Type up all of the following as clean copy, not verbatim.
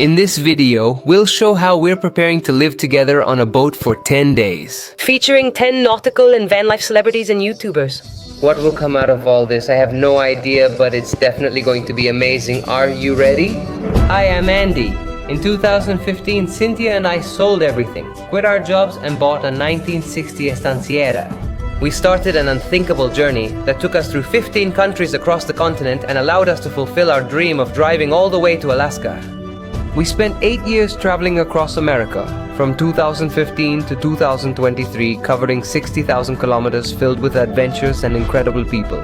In this video, we'll show how we're preparing to live together on a boat for 10 days. Featuring 10 nautical and van life celebrities and YouTubers. What will come out of all this? I have no idea, but it's definitely going to be amazing. Are you ready? Hi, I'm Andy. In 2015, Cynthia and I sold everything, quit our jobs, and bought a 1960 estanciera. We started an unthinkable journey that took us through 15 countries across the continent and allowed us to fulfill our dream of driving all the way to Alaska. We spent 8 years traveling across America, from 2015 to 2023, covering 60,000 kilometers filled with adventures and incredible people.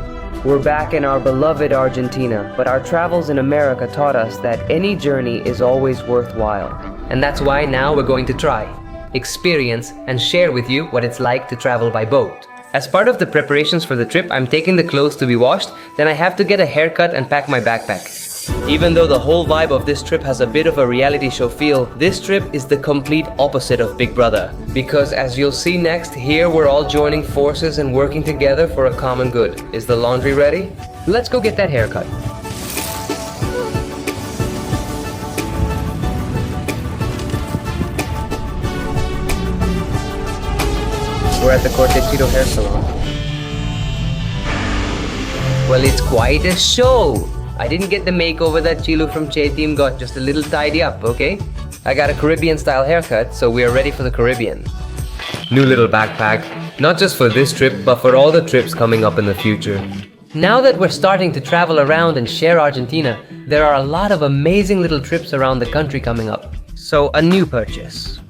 We're back in our beloved Argentina, but our travels in America taught us that any journey is always worthwhile. And that's why now we're going to try, experience, and share with you what it's like to travel by boat. As part of the preparations for the trip, I'm taking the clothes to be washed, then I have to get a haircut and pack my backpack. Even though the whole vibe of this trip has a bit of a reality show feel, this trip is the complete opposite of Big Brother. Because as you'll see next, here we're all joining forces and working together for a common good. Is the laundry ready? Let's go get that haircut. We're at the Cortechito hair salon. Well, it's quite a show. I didn't get the makeover that Chilu from Che Team got, just a little tidy up, okay? I got a Caribbean style haircut, so we are ready for the Caribbean. New little backpack, not just for this trip, but for all the trips coming up in the future. Now that we're starting to travel around and share Argentina, there are a lot of amazing little trips around the country coming up. So a new purchase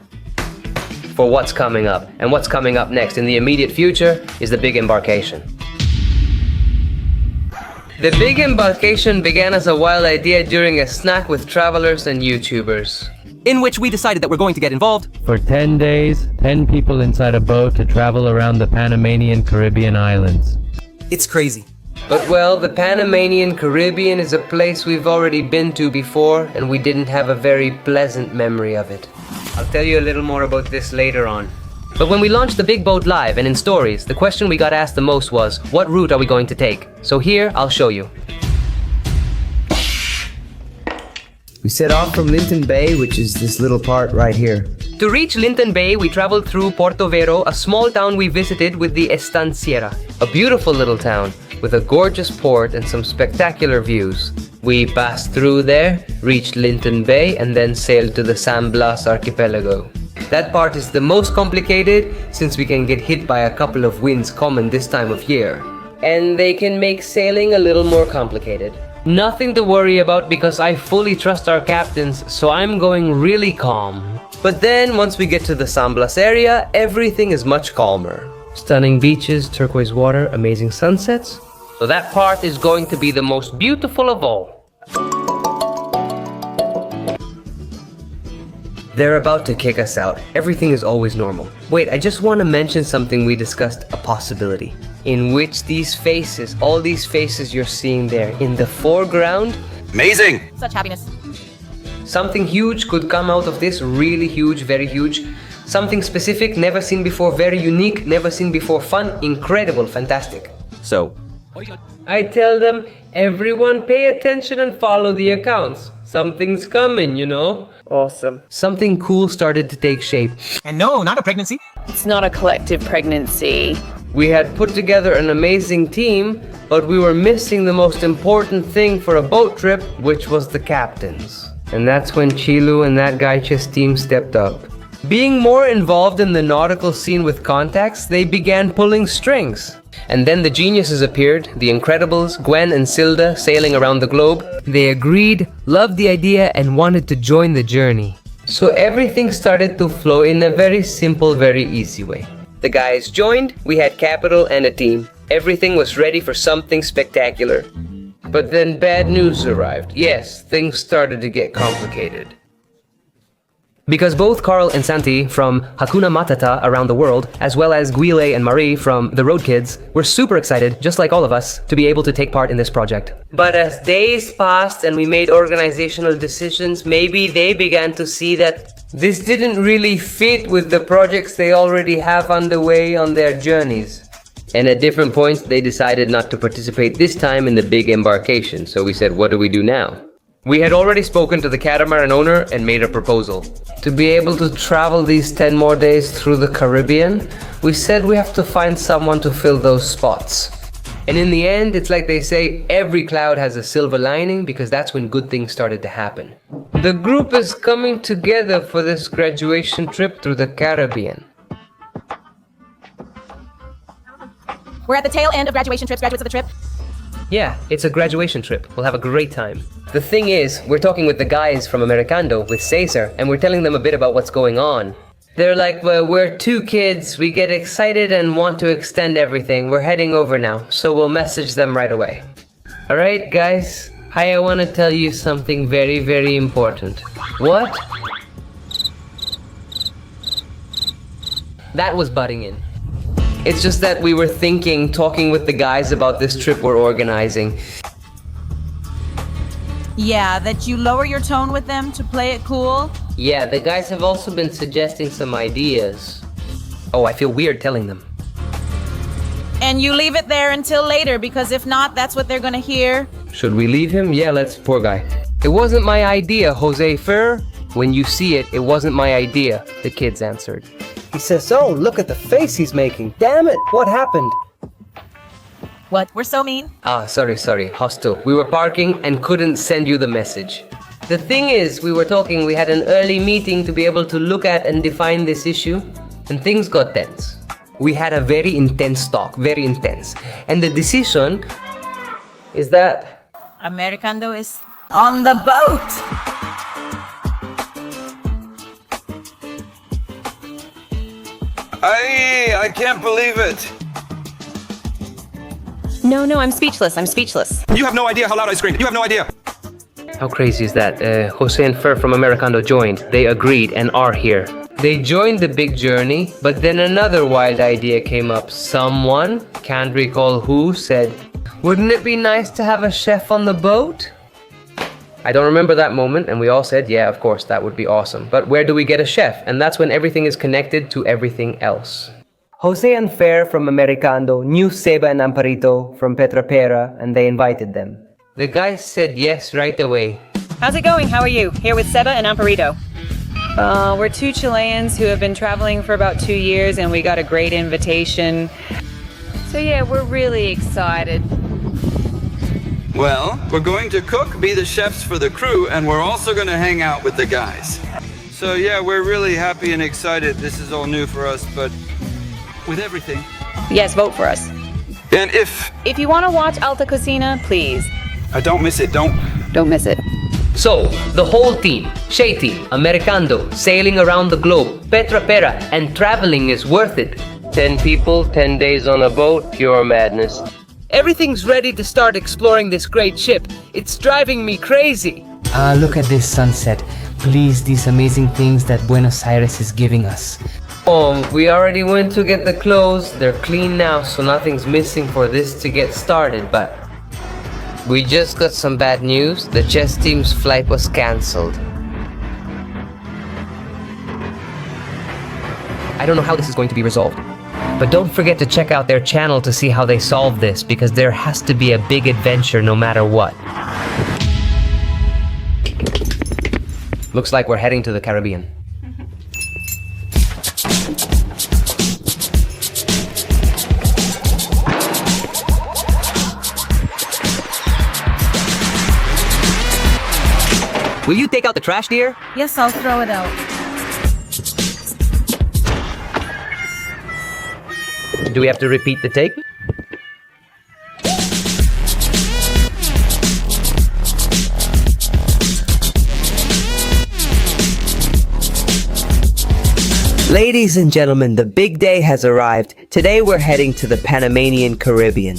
for what's coming up. And what's coming up next in the immediate future is the big embarkation. The big embarkation began as a wild idea during a snack with travelers and YouTubers, in which we decided that we're going to get involved. For 10 days, 10 people inside a boat to travel around the Panamanian Caribbean islands. It's crazy. But well, the Panamanian Caribbean is a place we've already been to before, and we didn't have a very pleasant memory of it. I'll tell you a little more about this later on. But when we launched the big boat live and in stories, the question we got asked the most was, what route are we going to take? So here, I'll show you. We set off from Linton Bay, which is this little part right here. To reach Linton Bay, we traveled through Porto Vero, a small town we visited with the Estanciera, a beautiful little town with a gorgeous port and some spectacular views. We passed through there, reached Linton Bay, and then sailed to the San Blas archipelago. That part is the most complicated since we can get hit by a couple of winds common this time of year. And they can make sailing a little more complicated. Nothing to worry about because I fully trust our captains, so I'm going really calm. But then once we get to the San Blas area, everything is much calmer. Stunning beaches, turquoise water, amazing sunsets. So that part is going to be the most beautiful of all. They're about to kick us out. Everything is always normal. Wait, I just want to mention something we discussed, a possibility. In which these faces, all these faces you're seeing there, in the foreground, Amazing! Such happiness. something huge could come out of this, really huge, very huge. Something specific, never seen before, very unique, never seen before, fun, incredible, fantastic. So, I tell them, everyone pay attention and follow the accounts. Something's coming, you know? Awesome. Something cool started to take shape. And no, not a pregnancy. It's not a collective pregnancy. We had put together an amazing team, but we were missing the most important thing for a boat trip, which was the captains. And that's when Chilu and that guy team stepped up. Being more involved in the nautical scene with contacts, they began pulling strings. And then the geniuses appeared, the Incredibles, Gwen and Silda sailing around the globe. They agreed, loved the idea, and wanted to join the journey. So everything started to flow in a very simple, very easy way. The guys joined, we had capital and a team. Everything was ready for something spectacular. But then bad news arrived. Yes, things started to get complicated. Because both Carl and Santi from Hakuna Matata around the world, as well as Guile and Marie from The Road Kids, were super excited, just like all of us, to be able to take part in this project. But as days passed and we made organizational decisions, maybe they began to see that this didn't really fit with the projects they already have underway on their journeys. And at different points, they decided not to participate this time in the big embarkation. So we said, what do we do now? We had already spoken to the catamaran owner and made a proposal. To be able to travel these 10 more days through the Caribbean, we said we have to find someone to fill those spots. And in the end, it's like they say, every cloud has a silver lining, because that's when good things started to happen. The group is coming together for this graduation trip through the Caribbean. We're at the tail end of graduation trips, graduates of the trip. Yeah, it's a graduation trip. We'll have a great time. The thing is, we're talking with the guys from Americando, with Cesar, and we're telling them a bit about what's going on. They're like, well, we're 2 kids, we get excited and want to extend everything. We're heading over now, so we'll message them right away. Alright, guys, I want to tell you something very, very important. What? That was butting in. It's just that we were talking with the guys about this trip we're organizing. Yeah, that you lower your tone with them to play it cool. Yeah, the guys have also been suggesting some ideas. Oh, I feel weird telling them. And you leave it there until later, because if not, that's what they're gonna hear. Should we leave him? Yeah, let's. Poor guy. It wasn't my idea, Jose Fer. When you see it, it wasn't my idea, the kids answered. He says, oh, look at the face he's making. Damn it, what happened? What? We're so mean? Sorry, hostile. We were parking and couldn't send you the message. The thing is, we had an early meeting to be able to look at and define this issue, and things got tense. We had a very intense talk, very intense. And the decision is that Americando is on the boat! I can't believe it. No, I'm speechless. You have no idea how loud I screamed. You have no idea. How crazy is that? Jose and Fer from Americando joined. They agreed and are here. They joined the big journey, but then another wild idea came up. Someone, can't recall who, said, wouldn't it be nice to have a chef on the boat? I don't remember that moment, and we all said, yeah, of course, that would be awesome. But where do we get a chef? And that's when everything is connected to everything else. Jose and Fer from Americando knew Seba and Amparito from Petrapera, and they invited them. The guys said yes right away. How's it going? How are you? Here with Seba and Amparito. We're 2 Chileans who have been traveling for about 2 years, and we got a great invitation. So yeah, we're really excited. Well, we're going to cook, be the chefs for the crew, and we're also going to hang out with the guys. So yeah, we're really happy and excited. This is all new for us, but with everything. Yes, vote for us. And if you want to watch Alta Cocina, please. don't miss it, don't miss it. So, the whole team, Shea Team, Americando, sailing around the globe, Petrapera, and traveling is worth it. 10 people, 10 days on a boat, pure madness. Everything's ready to start exploring this great ship. It's driving me crazy. Look at this sunset. Please, these amazing things that Buenos Aires is giving us. We already went to get the clothes. They're clean now, so nothing's missing for this to get started, but we just got some bad news. The chess team's flight was cancelled. I don't know how this is going to be resolved. But don't forget to check out their channel to see how they solve this, because there has to be a big adventure no matter what. Looks like we're heading to the Caribbean. Will you take out the trash, dear? Yes, I'll throw it out. Do we have to repeat the take? Ladies and gentlemen, the big day has arrived. Today we're heading to the Panamanian Caribbean.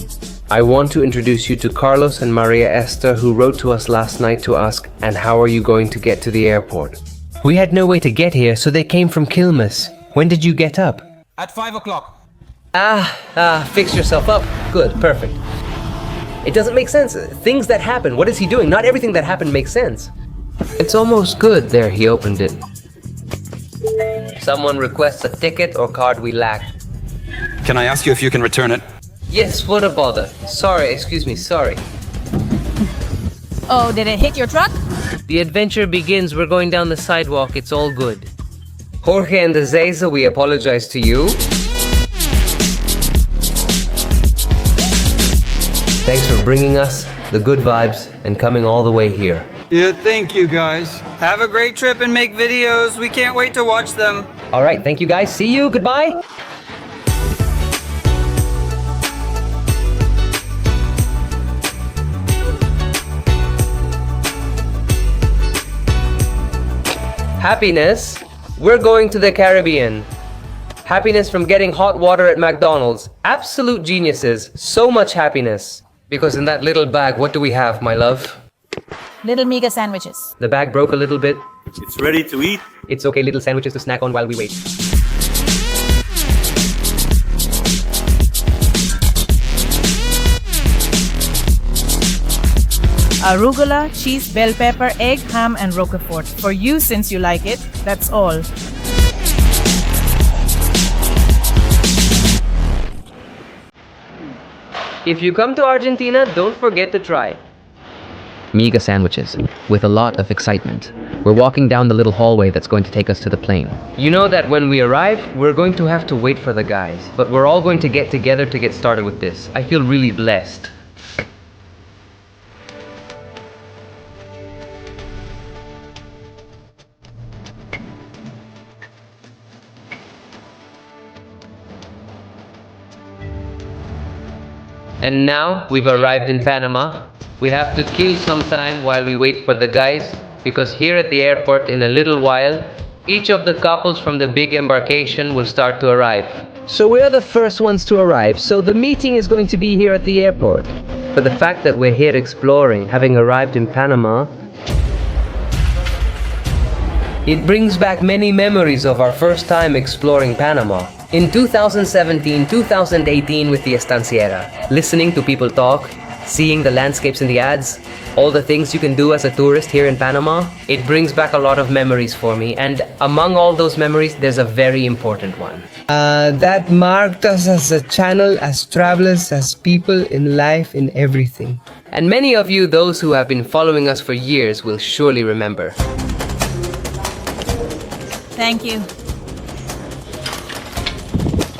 I want to introduce you to Carlos and Maria Esther, who wrote to us last night to ask, and how are you going to get to the airport? We had no way to get here, so they came from Quilmes. When did you get up? At 5 o'clock. Fix yourself up. Good, perfect. It doesn't make sense. Things that happen, what is he doing? Not everything that happened makes sense. It's almost good. There, he opened it. Someone requests a ticket or card we lack. Can I ask you if you can return it? Yes, what a bother. Sorry. Oh, did it hit your truck? The adventure begins. We're going down the sidewalk. It's all good. Jorge and Azeza, we apologize to you. Thanks for bringing us the good vibes and coming all the way here. Yeah, thank you guys. Have a great trip and make videos. We can't wait to watch them. All right, thank you guys. See you. Goodbye. Happiness. We're going to the Caribbean. Happiness from getting hot water at McDonald's. Absolute geniuses. So much happiness. Because in that little bag, what do we have, my love? Little Miga sandwiches. The bag broke a little bit. It's ready to eat. It's okay, little sandwiches to snack on while we wait. Arugula, cheese, bell pepper, egg, ham, and roquefort. For you, since you like it, that's all. If you come to Argentina, don't forget to try Miga sandwiches, with a lot of excitement. We're walking down the little hallway that's going to take us to the plane. You know that when we arrive, we're going to have to wait for the guys. But we're all going to get together to get started with this. I feel really blessed. And now we've arrived in Panama. We have to kill some time while we wait for the guys, because here at the airport in a little while, each of the couples from the big embarkation will start to arrive. So we're the first ones to arrive, so the meeting is going to be here at the airport. But the fact that we're here exploring, having arrived in Panama, it brings back many memories of our first time exploring Panama. In 2017, 2018 with the Estanciera, listening to people talk, seeing the landscapes in the ads, all the things you can do as a tourist here in Panama, it brings back a lot of memories for me. And among all those memories, there's a very important one. That marked us as a channel, as travelers, as people in life, in everything. And many of you, those who have been following us for years, will surely remember. Thank you.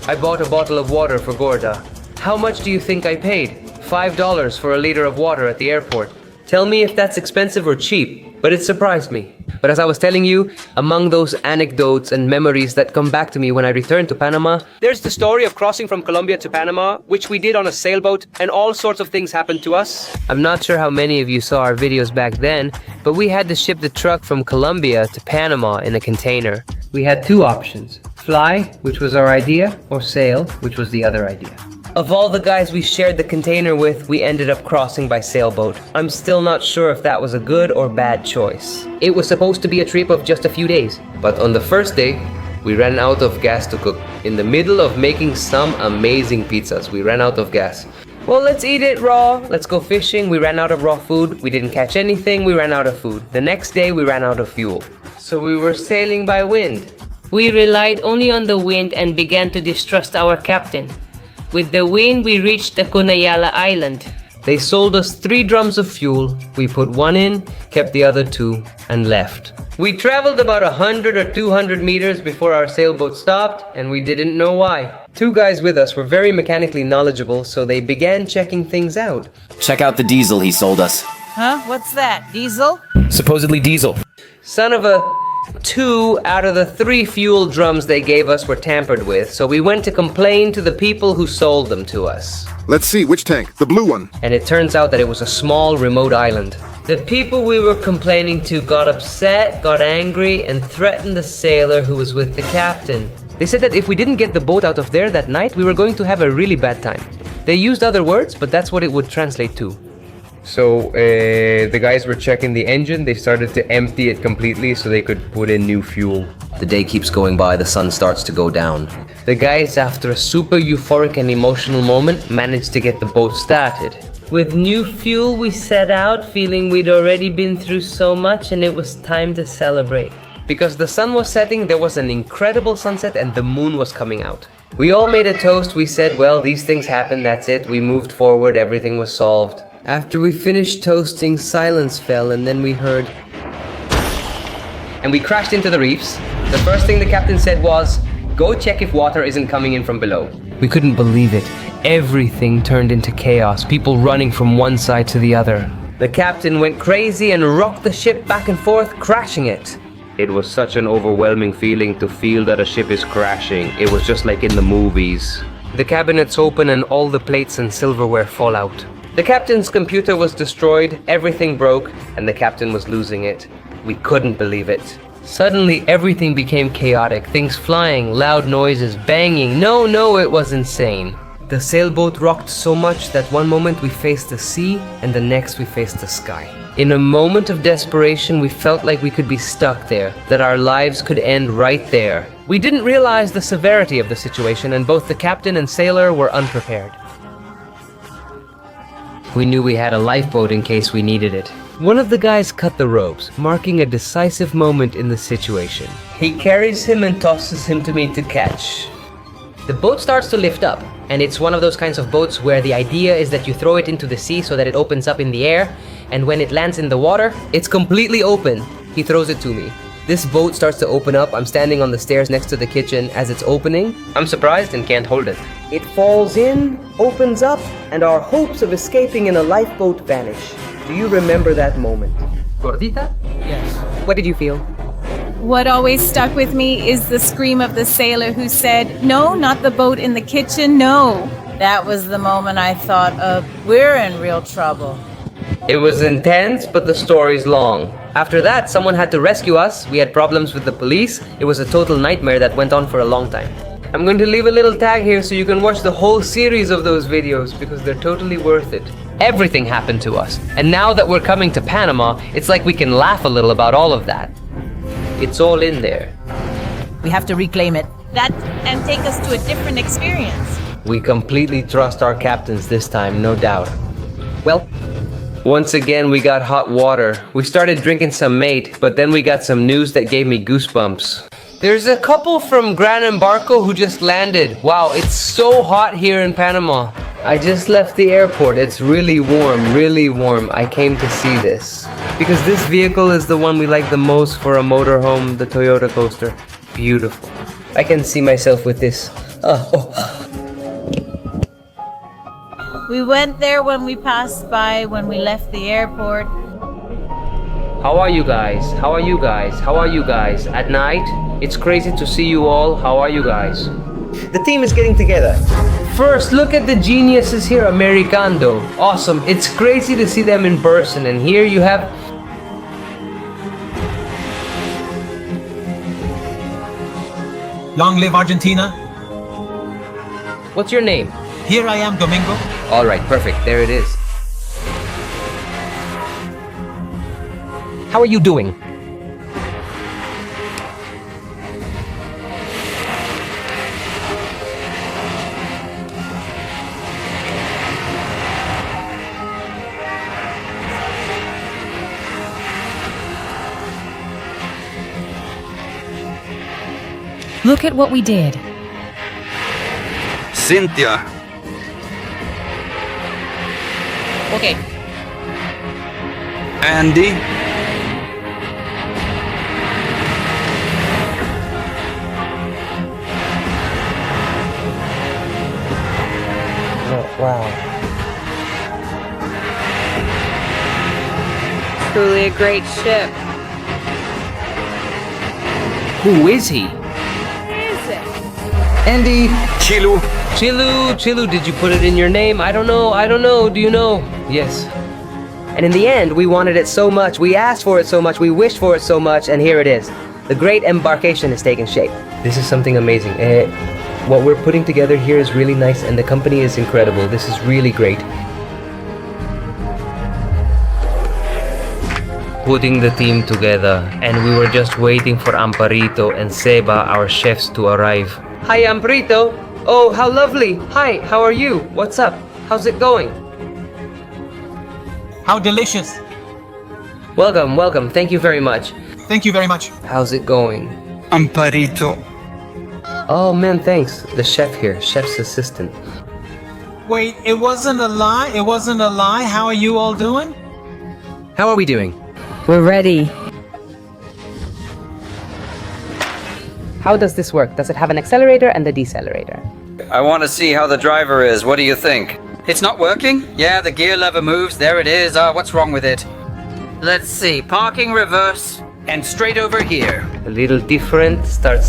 I bought a bottle of water for Gorda. How much do you think I paid? $5 for a liter of water at the airport. Tell me if that's expensive or cheap, but it surprised me. But as I was telling you, among those anecdotes and memories that come back to me when I return to Panama, there's the story of crossing from Colombia to Panama, which we did on a sailboat, and all sorts of things happened to us. I'm not sure how many of you saw our videos back then, but we had to ship the truck from Colombia to Panama in a container. We had two options: fly, which was our idea, or sail, which was the other idea. Of all the guys we shared the container with, we ended up crossing by sailboat. I'm still not sure if that was a good or bad choice. It was supposed to be a trip of just a few days, but on the first day, we ran out of gas to cook. In the middle of making some amazing pizzas, we ran out of gas. Well, let's eat it raw. Let's go fishing. We ran out of raw food. We didn't catch anything. We ran out of food. The next day, we ran out of fuel. So we were sailing by wind. We relied only on the wind and began to distrust our captain. With the wind, we reached the Cunayala Island. They sold us 3 drums of fuel. We put 1 in, kept the other 2, and left. We traveled about 100 or 200 meters before our sailboat stopped, and we didn't know why. 2 guys with us were very mechanically knowledgeable, so they began checking things out. Check out the diesel he sold us. Huh? What's that? Diesel? Supposedly diesel. Son of a... 2 out of the 3 fuel drums they gave us were tampered with, so we went to complain to the people who sold them to us. Let's see, which tank? The blue one. And it turns out that it was a small, remote island. The people we were complaining to got upset, got angry, and threatened the sailor who was with the captain. They said that if we didn't get the boat out of there that night, we were going to have a really bad time. They used other words, but that's what it would translate to. So the guys were checking the engine. They started to empty it completely so they could put in new fuel. The day keeps going by, the sun starts to go down. The guys, after a super euphoric and emotional moment, managed to get the boat started. With new fuel, we set out feeling we'd already been through so much and it was time to celebrate. Because the sun was setting, there was an incredible sunset and the moon was coming out. We all made a toast. We said, well, these things happen, that's it. We moved forward, everything was solved. After we finished toasting, silence fell, and then we heard and we crashed into the reefs. The first thing the captain said was, "Go check if water isn't coming in from below." We couldn't believe it. Everything turned into chaos, people running from one side to the other. The captain went crazy and rocked the ship back and forth, crashing it. It was such an overwhelming feeling to feel that a ship is crashing. It was just like in the movies. The cabinets open and all the plates and silverware fall out. The captain's computer was destroyed, everything broke, and the captain was losing it. We couldn't believe it. Suddenly, everything became chaotic. Things flying, loud noises, banging. No, it was insane. The sailboat rocked so much that one moment we faced the sea and the next we faced the sky. In a moment of desperation, we felt like we could be stuck there, that our lives could end right there. We didn't realize the severity of the situation, and both the captain and sailor were unprepared. We knew we had a lifeboat in case we needed it. One of the guys cut the ropes, marking a decisive moment in the situation. He carries him and tosses him to me to catch. The boat starts to lift up, and it's one of those kinds of boats where the idea is that you throw it into the sea so that it opens up in the air, and when it lands in the water, it's completely open. He throws it to me. This boat starts to open up. I'm standing on the stairs next to the kitchen as it's opening. I'm surprised and can't hold it. It falls in, opens up, and our hopes of escaping in a lifeboat vanish. Do you remember that moment? Gordita? Yes. What did you feel? What always stuck with me is the scream of the sailor who said, "No, not the boat in the kitchen, no." That was the moment I thought of, we're in real trouble. It was intense, but the story's long. After that, someone had to rescue us. We had problems with the police. It was a total nightmare that went on for a long time. I'm going to leave a little tag here so you can watch the whole series of those videos because they're totally worth it. Everything happened to us. And now that we're coming to Panama, it's like we can laugh a little about all of that. It's all in there. We have to reclaim it. That and take us to a different experience. We completely trust our captains this time, no doubt. Well, once again we got hot water. We started drinking some mate, but then we got some news that gave me goosebumps. There's a couple from Gran Embarco who just landed. Wow, it's so hot here in Panama. I just left the airport. It's really warm. I came to see this. Because this vehicle is the one we like the most for a motorhome, the Toyota Coaster. Beautiful. I can see myself with this. We went there when we passed by, when we left the airport. How are you guys? How are you guys? How are you guys? At night? It's crazy to see you all. How are you guys? The team is getting together. First, look at the geniuses here, Americando. Awesome. It's crazy to see them in person. And here you have... Long live Argentina. What's your name? Here I am, Domingo. All right, perfect. There it is. How are you doing? Look at what we did. Cynthia. Okay. Andy. Oh, wow. Truly a great ship. Who is he? Andy. Chilu. Chilu, did you put it in your name? I don't know, do you know? Yes. And in the end, we wanted it so much, we asked for it so much, we wished for it so much, and here it is. The great embarkation has taken shape. This is something amazing. What we're putting together here is really nice, and the company is incredible. This is really great. Putting the team together, and we were just waiting for Amparito and Seba, our chefs, to arrive. Hi, Amparito. Oh, how lovely. Hi, how are you? What's up? How's it going? How delicious. Welcome. Thank you very much. Thank you very much. How's it going? Amparito. Oh man, thanks. The chef here, chef's assistant. Wait, it wasn't a lie? How are you all doing? How are we doing? We're ready. How does this work? Does it have an accelerator and a decelerator? I want to see how the driver is. What do you think? It's not working? Yeah, the gear lever moves. There it is. What's wrong with it? Let's see. Parking reverse and straight over here. A little different. Start.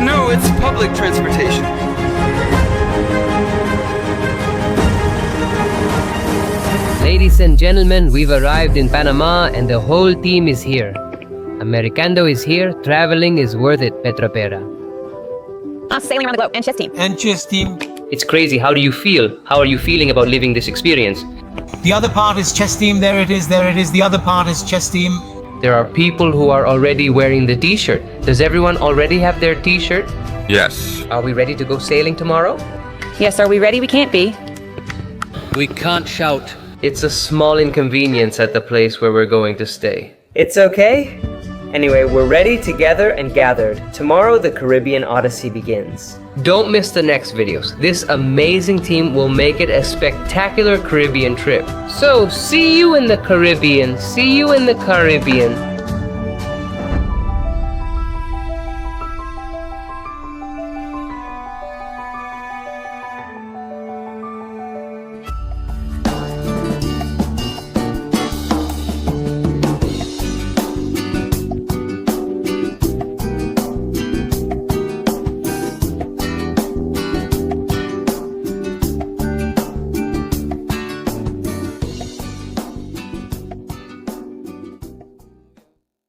No, it's public transportation. Ladies and gentlemen, we've arrived in Panama and the whole team is here. Americando is here. Traveling is worth it, Petropera. Sailing around the globe. And chess team. And chess team. It's crazy. How do you feel? How are you feeling about living this experience? The other part is chess team. There it is. The other part is chess team. There are people who are already wearing the t-shirt. Does everyone already have their t-shirt? Yes. Are we ready to go sailing tomorrow? Yes, are we ready? We can't be. We can't shout. It's a small inconvenience at the place where we're going to stay. It's okay. Anyway, we're ready, together, and gathered. Tomorrow, the Caribbean Odyssey begins. Don't miss the next videos. This amazing team will make it a spectacular Caribbean trip. So, see you in the Caribbean. See you in the Caribbean.